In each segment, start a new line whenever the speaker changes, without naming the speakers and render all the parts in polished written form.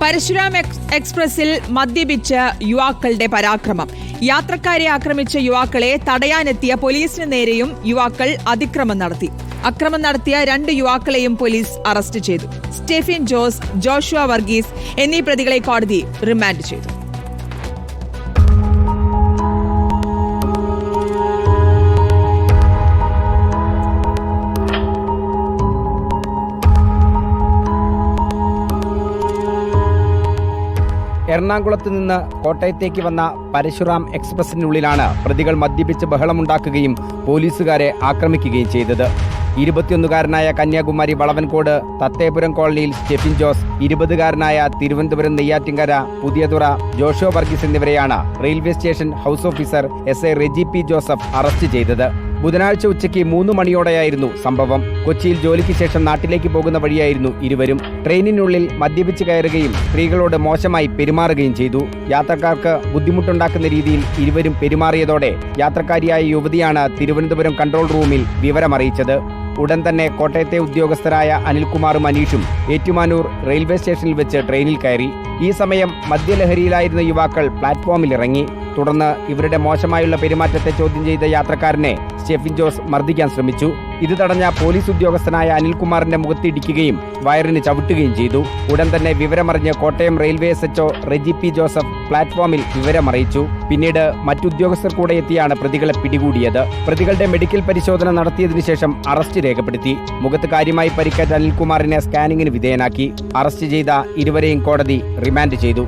പരശുരാം എക്സ്പ്രസിൽ മദ്യപിച്ച് യുവാക്കളുടെ പരാക്രമം. യാത്രക്കാരെ ആക്രമിച്ച യുവാക്കളെ തടയാനെത്തിയ പോലീസിന് നേരെയും യുവാക്കൾ അതിക്രമം നടത്തി. അക്രമം നടത്തിയ 2 യുവാക്കളെയും പോലീസ് അറസ്റ്റ് ചെയ്തു. സ്റ്റെഫിൻ ജോസ്, ജോഷുവ വർഗീസ് എന്നീ പ്രതികളെ കോടതി റിമാൻഡ് ചെയ്തു.
എറണാകുളത്ത് നിന്ന് കോട്ടയത്തേക്ക് വന്ന പരശുറാം എക്സ്പ്രസിനുള്ളിലാണ് പ്രതികൾ മദ്യപിച്ച് ബഹളമുണ്ടാക്കുകയും പോലീസുകാരെ ആക്രമിക്കുകയും ചെയ്തത്. 21-കാരനായ കന്യാകുമാരി വളവൻകോട് തത്തേപുരം കോളനിയിൽ സ്റ്റെഫിൻ ജോസ്, 20-കാരനായ തിരുവനന്തപുരം നെയ്യാറ്റിൻകര പുതിയതുറ ജോഷോ വർഗീസ് എന്നിവരെയാണ് railway station house officer SI Reji P Joseph arrest ചെയ്തത്. ബുധനാഴ്ച ഉച്ചയ്ക്ക് 3 മണിയോടെയായിരുന്നു സംഭവം. കൊച്ചിയിൽ ജോലിക്ക് ശേഷം നാട്ടിലേക്ക് പോകുന്ന വഴിയായിരുന്നു ഇരുവരും. ട്രെയിനിനുള്ളിൽ മദ്യപിച്ച് കയറുകയും സ്ത്രീകളോട് മോശമായി പെരുമാറുകയും ചെയ്തു. യാത്രക്കാർക്ക് ബുദ്ധിമുട്ടുണ്ടാക്കുന്ന രീതിയിൽ ഇരുവരും പെരുമാറിയതോടെ യാത്രക്കാരിയായ യുവതിയാണ് തിരുവനന്തപുരം കൺട്രോൾ റൂമിൽ വിവരമറിയിച്ചത്. ഉടൻ തന്നെ കോട്ടയത്തെ ഉദ്യോഗസ്ഥരായ അനിൽകുമാറും അനീഷും ഏറ്റുമാനൂർ റെയിൽവേ സ്റ്റേഷനിൽ വെച്ച് ട്രെയിനിൽ കയറി. ഈ സമയം മദ്യലഹരിയിലായിരുന്ന യുവാക്കൾ പ്ലാറ്റ്ഫോമിൽ ഇറങ്ങി. തുടർന്ന് ഇവരുടെ മോശമായുള്ള പെരുമാറ്റത്തെ ചോദ്യം ചെയ്ത യാത്രക്കാരനെ സ്റ്റെഫിൻ ജോസ് മർദ്ദിക്കാൻ ശ്രമിച്ചു. ഇത് തടഞ്ഞ പോലീസ് ഉദ്യോഗസ്ഥനായ അനിൽകുമാറിന്റെ മുഖത്തിടിക്കുകയും വയറിന് ചവിട്ടുകയും ചെയ്തു. ഉടൻ തന്നെ വിവരമറിഞ്ഞ് Kottayam railway SHO Reji P Joseph പ്ലാറ്റ്ഫോമിൽ വിവരമറിയിച്ചു. പിന്നീട് മറ്റുദ്യോഗസ്ഥർ കൂടെ എത്തിയാണ് പ്രതികളെ പിടികൂടിയത്. പ്രതികളുടെ മെഡിക്കൽ പരിശോധന നടത്തിയതിനു ശേഷം അറസ്റ്റ് രേഖപ്പെടുത്തി. മുഖത്ത് കാര്യമായി പരിക്കേറ്റ അനിൽകുമാറിനെ സ്കാനിങ്ങിന് വിധേയനാക്കി. അറസ്റ്റ് ചെയ്ത ഇരുവരെയും കോടതി റിമാൻഡ് ചെയ്തു.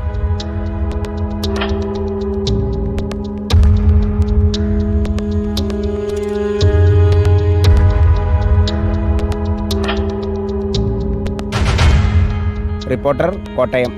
റിപ്പോർട്ടർ, കോട്ടയം.